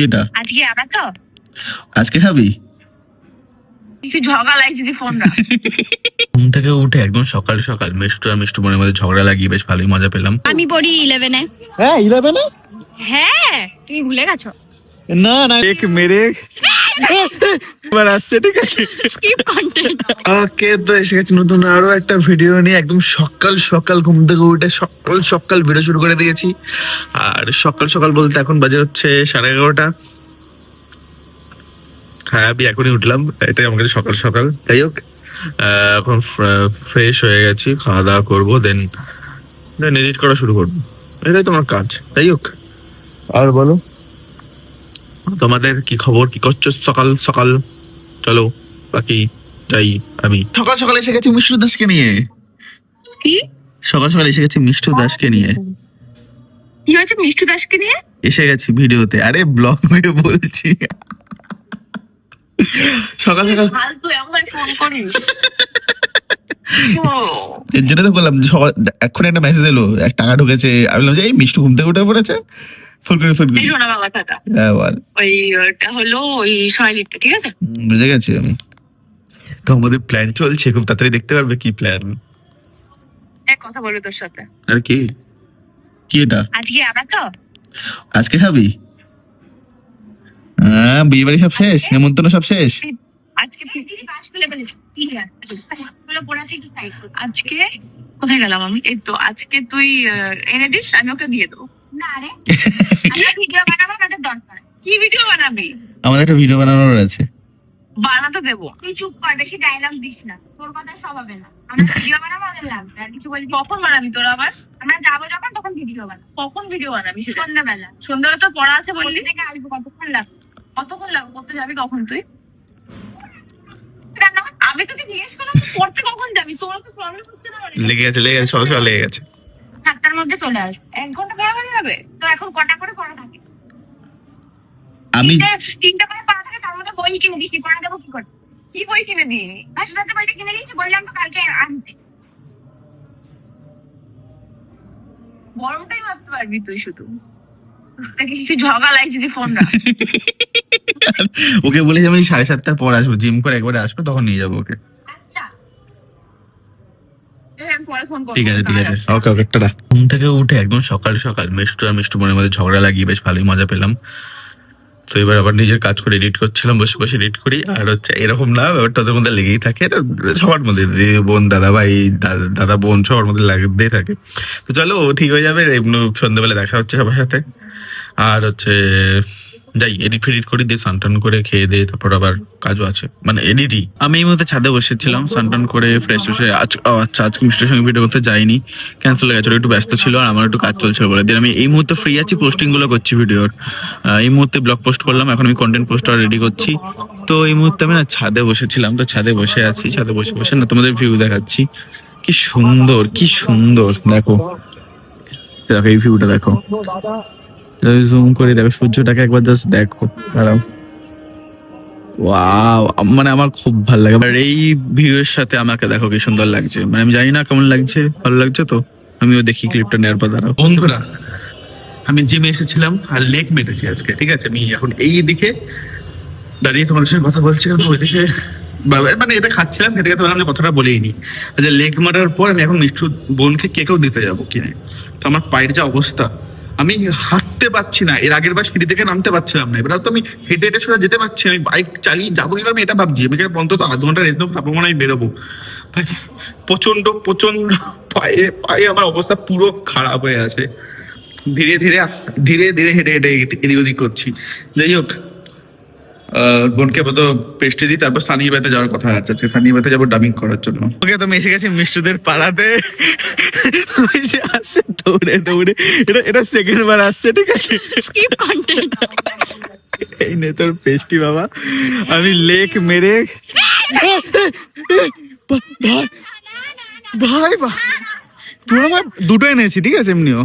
এটা আজকে আবার তো আজকে খাবি? কিছু ঝগড়া লাগছে যদি ফোন রাখ। ঘুম থেকে উঠে একদম সকাল সকাল মিষ্টু আর মিষ্টু বোনের মধ্যে ঝগড়া লাগিয়ে বেশ ভালোই মজা পেলাম। আমি পড়ি 11-এ। হ্যাঁ 11-এ? হ্যাঁ তুমি ভুলে গেছো? না না এক মেরে এবার আসছে, ঠিক আছে। Skip content. ওকে, তো এসে গেছে নতুন আরো একটা ভিডিও নিয়ে। একদম সকাল সকাল ঘুম থেকে উঠে সকাল সকাল ভিডিও শুরু করে দিয়েছি। আর সকাল সকাল বলতে এখন বাজে হচ্ছে 11:30। হ্যাঁ আমি এখনই উঠলাম, এটাই আমার কাছে সকাল সকাল। যাই হোক, এখন ফ্রেশ হয়ে গেছি, খাওয়া দাওয়া করবো, দেন এডিট করা শুরু করবো। এটাই তোমার কাজ। যাই হোক, আর বলো তোমাদের কি খবর, কি করছো সকাল সকাল? চলো বাকি যাই। আমি সকাল সকাল এসে গেছি মিষ্টু দাসকে নিয়ে। কি সকাল সকাল এসে গেছি মিষ্টু দাসকে নিয়ে। কি হয়েছে মিষ্টু দাসকে নিয়ে? এসে গেছি ভিডিওতে, আরে ব্লগ হয়ে বলছি। সকাল সকাল ফালতু এমন ফোন করিস। এর জন্য তো বললাম এখন একটা মেসেজ এলো, এক টাকা ঢুকেছে। আমি বললাম যে এই মিষ্টু ঘুম থেকে উঠে পড়েছে, ফোন করে এই শোনা বাবা কথাটা। হ্যাঁ বল। ওইটা হলো ওই সয়ালিটা, ঠিক আছে? বুঝে গেছি আমি। তো আমাদের প্ল্যান চলছে, খুব তাড়াতাড়ি দেখতে পারবে কি প্ল্যান। এক কথা বলবো তোর সাথে। আর কি কি এটা আজকে আবার তো আজকে খাবি? হ্যাঁ, বিয়ে বাড়ি সব শেষ, নেমন্তন্ন সব শেষ। আজকে দিদি পাস করে ফেলেছি। ঠিক আছে গুলো পড়াচ্ছি একটু সাইড কর। আজকে কোথায় গেলাম আমি? এই তো আজকে তুই এনে দিস, আমি ওকে দিয়ে দেবো। না রে আমরা ভিডিও বানাবো, আমাদের দরকার। কি ভিডিও বানাবি? আমাদের একটা ভিডিও বানানোর আছে। বানাতে দেবো। তুই চুপ কর, বেশি ডায়লগ দিস না, তোর কথা সব হবে না। আমরা ভিডিও বানাবো, আমাদের লাগবে। আর কিছু বলি কখন বানাবি তোর আবার? আমরা যাবো যখন তখন ভিডিও বানাবো। কখন ভিডিও বানাবি? সন্ধ্যাবেলা। সন্ধ্যাবেলা তো পড়া আছে বললি। থেকে আসবো, কতক্ষণ লাগবে? কতক্ষণ লাগবে? করতে যাবি কখন তুই? আমি তোকে জিজ্ঞেস করলাম পড়তে কখন যাবি? তোর তো প্রবলেম হচ্ছে না? লেগে গেছে সকাল সকাল লেগে গেছে। 7টার মধ্যে চলে আসবে। 1 ঘন্টা পড়া হয়ে যাবে তো। এখন কটা করে পড়া থাকে? আমি 3টা করে পড়া থাকে, তার মধ্যে বই কিনে দিস। পড়া দেবো কি করে? কি বই কিনে দিই? ভাষাতে বইটা কিনে দিয়েছি, বললাম তো কালকে আনতে। গরমটাই মারতে পারবি তুই শুধু। কিছু ঝগড়া লাগছে যদি ফোন রাখ। ওকে বলেছি আমি 7:30টার পর আসবো, জিম করে একবারে আসবো, তখন নিয়ে যাবো ওকে। আচ্ছা পরে ফোন করবো। ঠিক আছে ঠিক আছে, ওকে ওকে টাটা। ঘুম থেকে উঠে একদম সকাল সকাল মিষ্টু আর মিষ্টু বোনের মধ্যে ঝগড়া লাগিয়ে বেশ ভালোই মজা পেলাম। তো এবার আবার নিজের কাজ করে এডিট করছিলাম, বসে বসে এডিট করি। আর হচ্ছে এরকম না, ব্যাপারটা ওদের মধ্যে লেগেই থাকে। এটা সবার মধ্যে, বোন দাদা ভাই দাদা বোন সবার মধ্যে লাগতেই থাকে। তো চলো ঠিক হয়ে যাবে, এমনি সন্ধ্যাবেলা দেখা হচ্ছে সবার সাথে। আর হচ্ছে যাই এডিট ফেডিট করি, দিয়ে স্নান করে খেয়ে দিয়ে তারপর আবার কাজও আছে, মানে এডিটই। আমি এই মুহূর্তে ছাদে বসেছিলাম, স্নান করে ফ্রেশ হয়ে। আচ্ছা আজকে মিষ্টির সঙ্গে ভিডিও করতে যাইনি, ক্যান্সেল হয়ে গেছে, একটু ব্যস্ত ছিল আর আমার একটু কাজ চলছিল বলে। দিয়ে আমি এই মুহূর্তে ফ্রি আছি, পোস্টিং গুলো করছি ভিডিওর। এই মুহূর্তে ব্লগ পোস্ট করলাম, এখন আমি কন্টেন্ট পোস্টার রেডি করছি। তো এই মুহূর্তে আমি না ছাদে বসেছিলাম, তো ছাদে বসে আছি, ছাদে বসে বসে না তোমাদের ভিউ দেখাচ্ছি। কি সুন্দর কি সুন্দর, দেখো দেখো এই ভিউটা দেখো। জুম করে দেখো সূর্যটাকে একবার জাস্ট দেখো, দাঁড়াও। ওয়াও, মানে আমার খুব ভালো লাগে। আর এই ভিউয়ের সাথে আমাকে দেখো কি সুন্দর লাগছে, মানে আমি জানি না কেমন লাগছে, ভালো লাগছে তো। আমিও দেখি ক্লিপটা নেওয়ার পর। দাঁড়াও বন্ধুরা, আমি জিমে এসেছিলাম আর লেগ মেরেছি আজকে, ঠিক আছে। আমি এখন এই দিকে দাঁড়িয়ে তোমাদের সঙ্গে কথা বলছি, কারণ ওইদিকে মানে এটা খাচ্ছিলাম, খেতে খেতে বললাম যে কথাটা বলেই নি। আচ্ছা, লেগ মারার পর আমি এখন মিষ্টু বোনকে কেকেও দিতে যাবো কিনে। তো আমার পায়ের যা অবস্থা, আমি হাঁটতে পারছি না। এর আগের বার সিঁড়ি থেকে নামতে পারছিলাম না, এবার তো আমি হেঁটে হেঁটে সোজা যেতে পারছি। আমি বাইক চালিয়ে যাবো কিনা আমি এটা ভাবছি। আমি অন্তত 8 ঘন্টা রেস্ট নেবো, তারপর মনে হয় বেরোবো। ভাই প্রচন্ড প্রচন্ড পায়ে পায়ে আমার অবস্থা পুরো খারাপ হয়ে আছে। ধীরে ধীরে ধীরে ধীরে হেঁটে হেঁটে এদিক ওদিক করছি। যাই হোক, বোনকে তো পেস্টে দিই, তারপর সানির বাড়িতে যাওয়ার কথা আছে। আজকে সানির বাড়িতে যাবো ডাবিং করার জন্য। ওকে, তো আমি এসে গেছি মিষ্টুদের পাড়াতে। ওই যে আসছে দৌড়ে দৌড়ে, এটা সেকেন্ড বার আসছে, ঠিক আছে। Skip content. এই নে তোর পেস্টি বাবা, আমি লেক মেরে ভাই ভাই পুরো আমার দুটো এনেছি, ঠিক আছে। এমনিও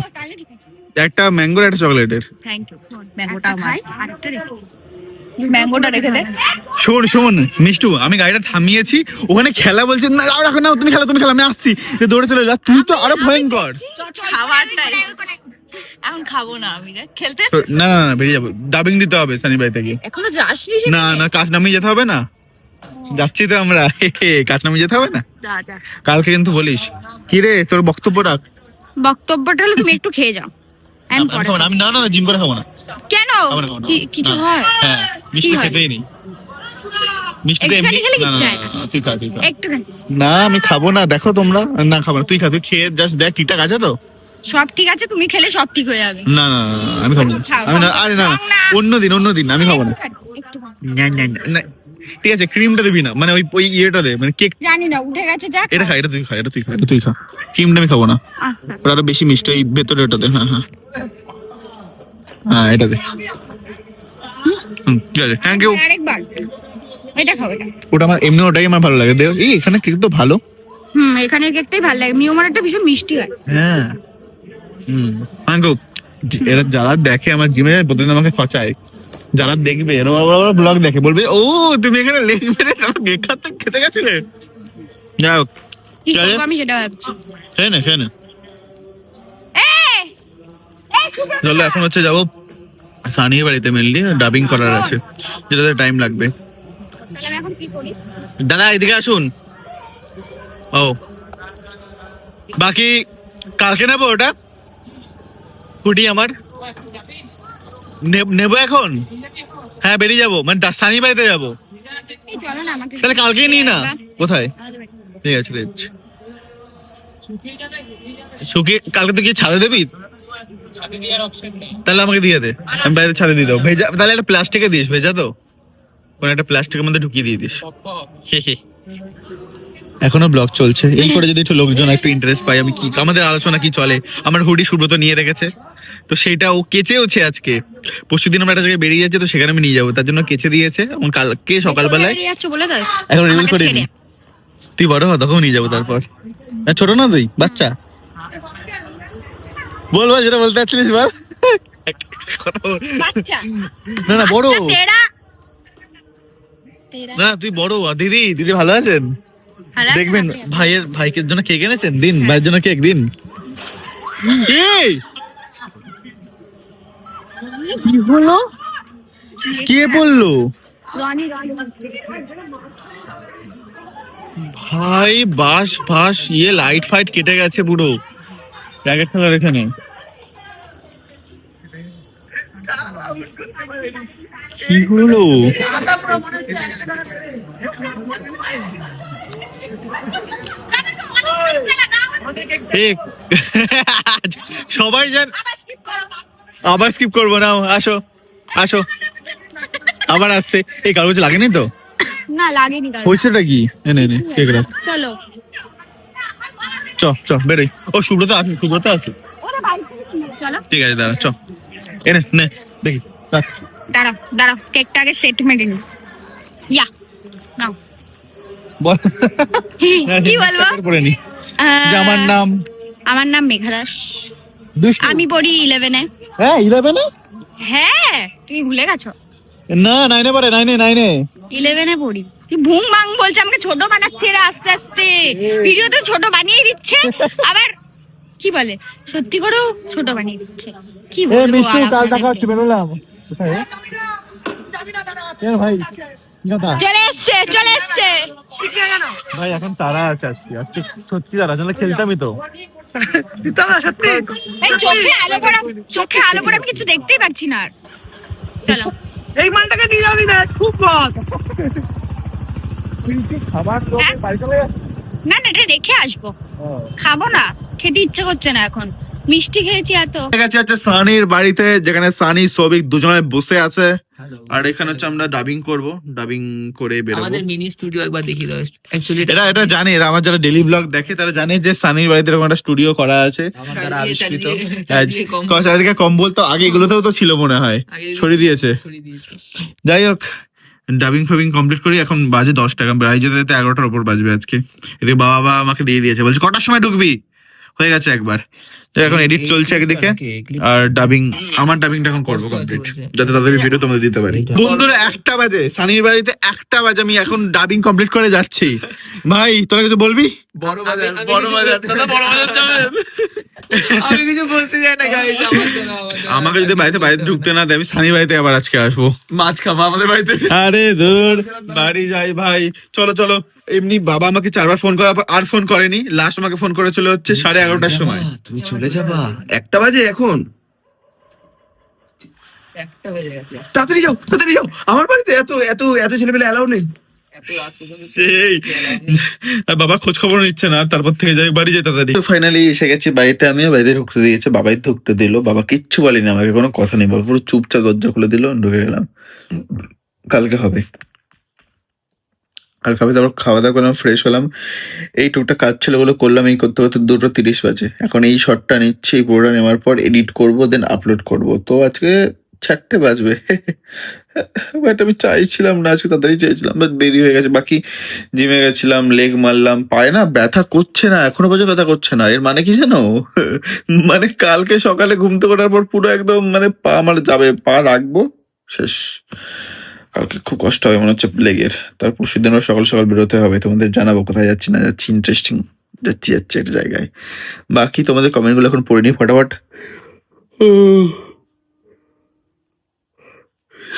একটা ম্যাঙ্গোর একটা চকলেটের। Thank you. ম্যাঙ্গোটা খাই, আরেকটা রেখে ম্যাঙ্গোটা রেখে দে। শোন শোন মিষ্টু, আমি গাড়িটা থামিয়েছি, ওখানে খেলা বলছে না, রাখো না, তুমি খেলা আমি আসছি। দৌড়ে চলে যা, তুই তো আরো ভয়ঙ্কর। খাবারটা এখন খাবো না আমি রে, খেলতে তো না না না, বেরিয়ে যাবো, ডাবিং দিতে হবে সানি বাড়িতে গিয়ে। এখনো যাসনি না না, কাজ নামিয়ে যেতে হবে না, যাচ্ছি তো আমরা। কাজ নামিয়ে যেতে হবে না, যা যা। কালকে কিন্তু বলিস। কি রে তোর বক্তব্য রাখ। বক্তব্যটা হলো তুমি একটু খেয়ে যাও, আমি পরে খাবো না, আমি না না জিম করে খাবো না। কেন খাবো না, খাবো না। কিছু না। হয়? হ্যাঁ, মিষ্টি কি হয়? খেতেই নেই, মিষ্টিতে একটুখানি এমনি খেলে না, না, কিচ্ছু না, হয় না। না, তুই খা তুই খা। একটুখানি না আমি খাবো না, দেখো তোমরা, না খাবো না, তুই খা, তুই খেয়ে জাস্ট দেখ ঠিকঠাক আছে তো। সব ঠিক আছে, তুমি খেলে সব ঠিক হয়ে যাবে। না না না, না, আমি খাবো না, খাও, আমি না, খাও, আরে না না, খাও না। অন্য দিন আমি খাবো না। একটুখানি। না, না, না, না, ঠিক আছে, ক্রিমটা দিবি না, মানে ওই ওই ইয়েটা দে, মানে কেক। জানি না, উঠে গেছে, যা এটা খা, এটা তুই খা, এটা তুই খা, এটা তুই খা, ক্রিমটা আমি খাবো না, ওটা আরো বেশি মিষ্টি, ওই ভেতরে ওটা দে। হ্যাঁ হ্যাঁ হ্যাঁ, এটা দে। ঠিক আছে, থ্যাংক ইউ। আরেকবার এটা খাও, এটা। ওটা আমার এমনি, ওটাই আমার ভালো লাগে। এই এখানে কেক তো ভালো। এখানের কেকটাই ভালো লাগে, মিওমারটা ভীষণ মিষ্টি হয়। হ্যাঁ, থ্যাংক ইউ। এরা যারা দেখে আমার জিমে প্রতিদিন আমাকে খচায়, যারা দেখবে এরা ব্লগ দেখে, বলবে ও তুমি এখানে লেগ মেরে কেক খেতে গেছিলে। যাই হোক, কি ঠিক আছে, করবো আমি সেটা ভাবছি। খেয়ে নে খেয়ে নে। এই, এই, সুব্রত চলো, এখন হচ্ছে যাবো সানির বাড়িতে, মেনলি ডাবিং করার আছে, যেটাতে টাইম লাগবে। তাহলে আমি এখন কি করি? দাদা এদিকে আসুন। ও বাকি কালকে নেবো ওটা, কুটি আমার নেবো এখন। হ্যাঁ বেরিয়ে যাবো, মানে সানি বাড়িতে যাবো। এই চলো না, আমাকে তাহলে কালকেই নিই না, কোথায়? ঠিক আছে, ঠিক আছে। শুকিয়ে কালকে তো কি ছাদে দিবি? তাহলে আমাকে দিয়ে দে, আমি বাড়িতে ছাদে দিয়ে দেবো। ভেজা, তাহলে একটা প্লাস্টিকে দিস, ভেজা তো কোন একটা প্লাস্টিকের মধ্যে ঢুকিয়ে দিয়ে দিস। এখনো ব্লগ চলছে, এই করে যদি একটু লোকজন একটু ইন্টারেস্ট পায়, আমি কি আমাদের আলোচনা কি চলে। আমার হুডি সুব্রত নিয়ে রেখেছে, তো সেটা ও কেচেওছে আজকে। পরশুদিন আমরা একটা জায়গায় বেরিয়ে যাচ্ছি, তো সেখানে আমি নিয়ে যাবো, তার জন্য কেচে দিয়েছে। এবং কালকে সকালবেলায় কোথায় যাচ্ছ বলে তো এখন রিভিল আমাকে করে ছেড়ে। নি, তুই বড় হ তখন নিয়ে যাবো। তারপর ছোট না তুই, বাচ্চা। বল বল, যেটা বলতে চাচ্ছিলিস বল। বাচ্চা না না, বড় আচ্ছা, তেরা তেরা না, তুই বড়। দিদি দিদি ভালো আছেন? ভালো আছেন দেখবেন আপনি? ভাইকে জন্য কেক এনেছেন, দিন ভাইয়ের জন্য কেক দিন। এই কি হলো, কে বললো? রনি রনি ভাই বাস ফাস ইয়ে লাইট ফাইট কেটে গেছে পুরো, র্যাকেট খেলার এখানে। কি হলো? সবাই জান, আবার skip করো। আবার স্কিপ করবো না, আসো আসো, আবার আসছে। এই কারো কিছু লাগেনি তো? না লাগেনি কারণ। হয়েছেটা কি? এনে নে কেকটা, চলো চ বেরোই। ও সুব্রত আছে, সুব্রত আছে, চলো ঠিক আছে দাঁড়া, চ এনে নে দেখি, রাখ। দাঁড়াও দাঁড়াও, কেকটা আগে সেট মেরে নি। ইয়া নাও। বল কি বলবো? পড়ে নি যে আমার নাম আমার নাম মেঘা দাস, দুষ্টু। আমি পড়ি 11-এ। হ্যাঁ 11-এ? হ্যাঁ তুমি ভুলে গেছো? না 9-এ পড়ে, 9-এ 11-এ পড়ি। তুই ভুং ভাং বলছে, আমাকে ছোট বানাচ্ছে এরা আস্তে আস্তে, ভিডিও তো ছোট বানিয়ে দিচ্ছে, আবার কি বলে সত্যি করেও ছোট বানিয়ে দিচ্ছে। কি বলবো আর আপনাদেরকে? বেরোলাম ভাই, চলে এসছে চলে এসছে। ভাই এখন তারা আছে, আজকে আজকে সত্যি তারা, আসলে খেলতামই তো। এই চোখে আলো পড়ে আমি কিছু দেখতেই পাচ্ছি না আর। চলো এই মালটাকে নিয়ে যাবি না, খুব বদ। খাবার তো হ্যাঁ? বাড়ি চলে যাচ্ছে। না না, এটা রেখে আসবো, খাবো না, খেতে ইচ্ছে করছে না এখন, মিষ্টি খেয়েছি এত। কাছে আছে সানির বাড়িতে, যেখানে সানি সবিক দুজনে বসে আছে, আর এখানে হচ্ছে আমরা ডাবিং করব, ডাবিং করে বেরোবো। আমাদের মিনি স্টুডিও একবার দেখিয়ে দাও। অ্যাকচুয়ালি এটা জানে, এরা আমার যারা ডেইলি ব্লগ দেখে তারা জানে যে সানির বাড়িতে এরকম একটা স্টুডিও করা আছে। চারিদিকে কম্বল তো আগে এগুলোতেও তো ছিল মনে হয়, সরিয়ে দিয়েছে। যাই হোক, ডাবিং ফাবিং কমপ্লিট করি, এখন বাজে 10 টাকা, প্রায় যেতে যেতে 11টার উপর বাজবে আজকে। এদিকে বাবা আমাকে দিয়ে দিয়েছে, বলছে কটার সময় ঢুকবি, হয়ে গেছে একবার। এখন এডিট চলছে একদিকে আর ডাবিং, আমার ডাবিংটা এখন করবো কমপ্লিট, যাতে তাদের ভিডিও তোমাদের দিতে পারি। বন্ধুরা 1টা বাজে, সানির বাড়িতে 1টা বাজে, আমি এখন ডাবিং কমপ্লিট করে যাচ্ছি। ভাই তোরা কিছু বলবি? বড় বাজার যাবেন। আমি কিছু বলতে চাই না গাইস, আমাকে যদি বাড়িতে ঢুকতে না দেয়, আমি সানির বাড়িতে আবার আজকে আসবো। মাছ খাবো আমাদের বাড়িতে। আরে দূর, বাড়ি যাই ভাই, চলো চলো। এমনি বাবা আমাকে 4বার ফোন করার পর আর ফোন করেনি, লাস্ট আমাকে ফোন করেছিল হচ্ছে 11:30টার সময়। তুমি চলে যাবা? 1টা বাজে এখন, 1টা বেজে গেছে। তাড়াতাড়ি যাও, আমার বাড়িতে এত এত এত ছেলেপেলে অ্যালাউ নেই। সেই আর বাবা খোঁজ খবর নিচ্ছে না, তারপর থেকে যাই বাড়ি যেতে তাড়াতাড়ি। ফাইনালি এসে গেছি বাড়িতে, আমিও বাড়িতে ঢুকতে দিয়েছে, বাবাই ঢুকতে দিল। বাবা কিচ্ছু বলেনি আমাকে, কোনো কথা নেই, বাবা পুরো চুপচাপ দরজা খুলে দিল, ঢুকে গেলাম। কালকে হবে, তারপর খাওয়া দাওয়া করলাম, ফ্রেশ হলাম, এই টুকটা কাজ ছিল ওগুলো করলাম। এই করতে করতে 2:30 বাজে। এখন এই শটটা নিচ্ছি, এই পুরোটা নেওয়ার পর এডিট করব, দেন আপলোড করব। তো আজকে 4টে বাজবে। বাট আমি চাইছিলাম না, আজকে তাড়াতাড়ি চাইছিলাম, বাট দেরি হয়ে গেছে। বাকি জিমে গেছিলাম, লেগ মারলাম, পায়ে না ব্যথা করছে না, এখনো পর্যন্ত ব্যথা করছে না। এর মানে কি জানো? মানে কালকে সকালে ঘুম থেকে ওঠার পর পুরো একদম মানে পা আমার যাবে, পা রাখবো শেষ। কালকে খুব কষ্ট হবে মনে হচ্ছে লেগের। তার পরশুদিন সকাল সকাল বেরোতে হবে, তোমাদের জানাবো কোথায় যাচ্ছি না যাচ্ছি, ইন্টারেস্টিং যাচ্ছি একটা জায়গায়। বাকি তোমাদের কমেন্ট গুলো এখন পড়ে নি ফটাফট।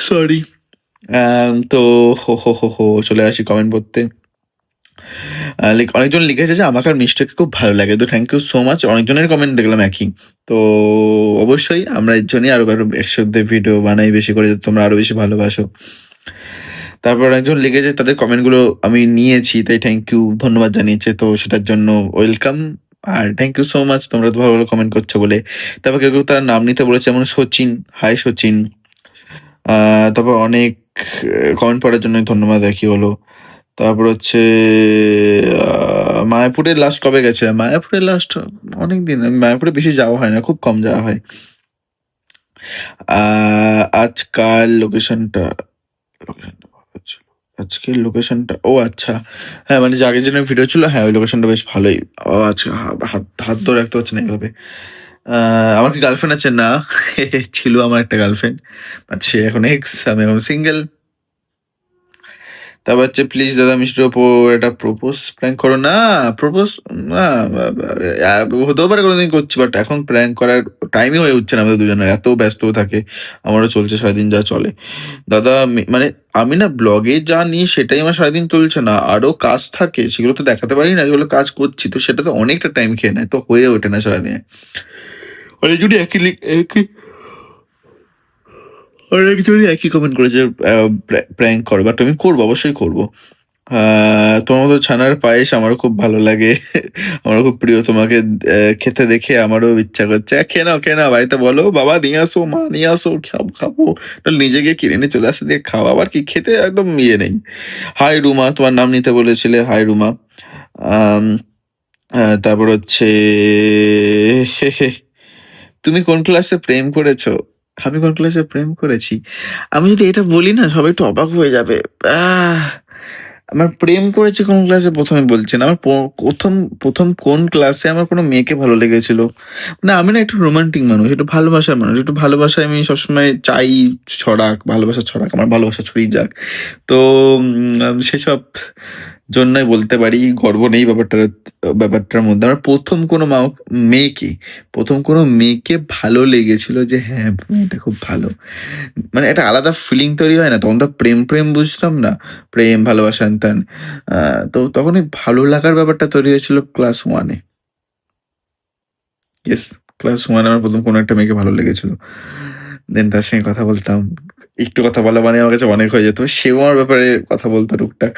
সরি। তো হো চলে আসি কমেন্ট পড়তে। অনেকজন লিখেছে যে আমাকে আর মিষ্টিকে খুব ভালো লাগে, তো থ্যাংক ইউ সো মাচ। অনেকজনের কমেন্ট দেখলাম একই, তো অবশ্যই আমরা এর জন্যই আরো একসাথে ভিডিও বানাই বেশি করে, যাতে তোমরা আরো বেশি ভালোবাসো। তারপর একজন লিখেছে, তাদের কমেন্ট গুলো আমি নিয়েছি, তাই থ্যাংক ইউ, ধন্যবাদ জানিয়েছে, তো সেটার জন্য ওয়েলকাম। আর থ্যাংক ইউ সো মাচ, তোমরা তো ভালো ভালো কমেন্ট করছো বলে। তারপর কেউ কেউ তার নাম নিতে বলেছে, যেমন সচিন, হাই সচিন। তারপর অনেক কমেন্ট পড়ার জন্য ধন্যবাদ, একই হলো। তারপর হচ্ছে মায়াপুরের লাস্ট কবে গেছে? মায়াপুরের লাস্ট অনেকদিন, মায়াপুরে বেশি যাওয়া হয় না, খুব কম যাওয়া হয়। আজকাল লোকেশনটা আজকের লোকেশনটা, ও আচ্ছা, হ্যাঁ মানে যে আগের জন্য ভিডিও ছিল, হ্যাঁ ওই লোকেশনটা বেশ ভালোই। ও আচ্ছা, হাত ধরে রাখতে হচ্ছে না এইভাবে। আমার কি গার্লফ্রেন্ড আছে? না, ছিল আমার একটা গার্লফ্রেন্ড, বাট সে এখন এক্স, আমি এখন সিঙ্গেল। তারপর হচ্ছে প্লিজ দাদা মিষ্টির ওপর একটা প্রপোজ প্র্যাঙ্ক করো না। প্রপোজ না, হতেও পারে কোনোদিন করছি, বাট এখন প্র্যাঙ্ক করার টাইমই হয়ে উঠছে না আমাদের দুজনের, এত ব্যস্ত থাকে। আমারও চলছে সারাদিন যা চলে দাদা, মানে আমি না ব্লগে যা নিই সেটাই আমার সারাদিন চলছে না, আরো কাজ থাকে, সেগুলো তো দেখাতে পারি না, যেগুলো কাজ করছি, তো সেটা তো অনেকটা টাইম খেয়ে নেয়, তো হয়ে ওঠে না সারাদিনে। অনেকজনই একই কমেন্ট করেছে প্র্যাঙ্ক করো, বাট আমি করবো, অবশ্যই করবো। তোমার মতো ছানার পায়েস আমারও খুব ভালো লাগে, আমারও খুব প্রিয়, তোমাকে খেতে দেখে আমারও ইচ্ছা করছে। খেয়ে নাও, বাড়িতে বলো বাবা নিয়ে আসো, মা নিয়ে আসো, খাবো। নিজে গিয়ে কিনে নিয়ে চলে আসে, দিয়ে খাওয়া, আবার কি খেতে একদম ইয়ে নেই। হাই রুমা, তোমার নাম নিতে বলেছিলে, হাই রুমা। তারপর হচ্ছে তুমি কোন ক্লাসে প্রেম করেছো? আমি কোন ক্লাসে প্রেম করেছি? আমি যদি এটা বলি না, সবাই একটু অবাক হয়ে যাবে। আমার প্রেম করেছি কোন ক্লাসে প্রথমে বলছি না, আমার প্রথম কোন ক্লাসে আমার কোনো মেয়েকে ভালো লেগেছিল না। আমি না একটু রোমান্টিক মানুষ, একটু ভালোবাসার মানুষ, একটু ভালোবাসায় আমি সবসময় চাই ছড়াক, ভালোবাসা ছড়াক, আমার ভালোবাসা ছড়িয়ে যাক। তো সেসব জন্যই বলতে পারি, গর্ব নেই ব্যাপারটার মধ্যে। আমার প্রথম কোনো মেয়েকে ভালো লেগেছিল, যে হ্যাঁ এটা খুব ভালো, মানে একটা আলাদা ফিলিং তৈরি হয় না, তখন তো প্রেম বুঝতাম না, প্রেম ভালোবাসা টান। তো তখন এই ভালো লাগার ব্যাপারটা তৈরি হয়েছিল ক্লাস 1-এ। ইয়েস, ক্লাস 1 আমার প্রথম কোনো একটা মেয়েকে ভালো লেগেছিল, দেন তার সঙ্গে কথা বলতাম, একটু কথা বলা মানে আমার কাছে অনেক হয়ে যেত, সেও আমার ব্যাপারে কথা বলতো টুকটাক।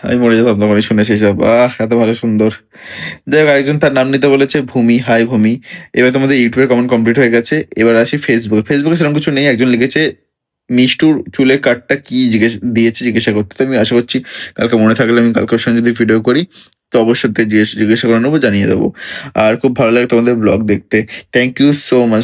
আমি মরে যেতাম তখনই শুনে সেই সব, এত ভালো সুন্দর। যাই হোক, আরেকজন তার নাম নিতে বলেছে ভূমি, হাই ভূমি। এবার তোমাদের ইউটিউবের কমেন্ট কমপ্লিট হয়ে গেছে, এবার আসি ফেসবুকে সেরকম কিছু নেই। একজন লিখেছে মিষ্টুর চুলের কাটটা কি জিজ্ঞাসা করতে, তো আমি আশা করছি কালকে মনে থাকলে আমি কালকের সঙ্গে যদি ভিডিও করি তো অবশ্যই জিজ্ঞাসা করে নেবো, জানিয়ে দেবো। আর খুব ভালো লাগে তোমাদের ব্লগ দেখতে, thank you so much.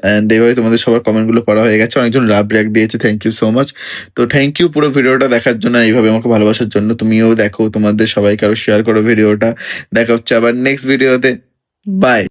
And এইভাবে তোমাদের সবার কমেন্টগুলো পড়া হয়ে গেছে, অনেকজন লাভ রিয়াক্ট দিয়েছে, থ্যাংক ইউ সো মাচ। তো থ্যাংক ইউ পুরো ভিডিওটা দেখার জন্য, এইভাবে আমাকে ভালোবাসার জন্য। তুমিও দেখো, তোমাদের সবাইকে আরো শেয়ার করো ভিডিওটা। দেখা হচ্ছে আবার নেক্সট ভিডিওতে। বাই।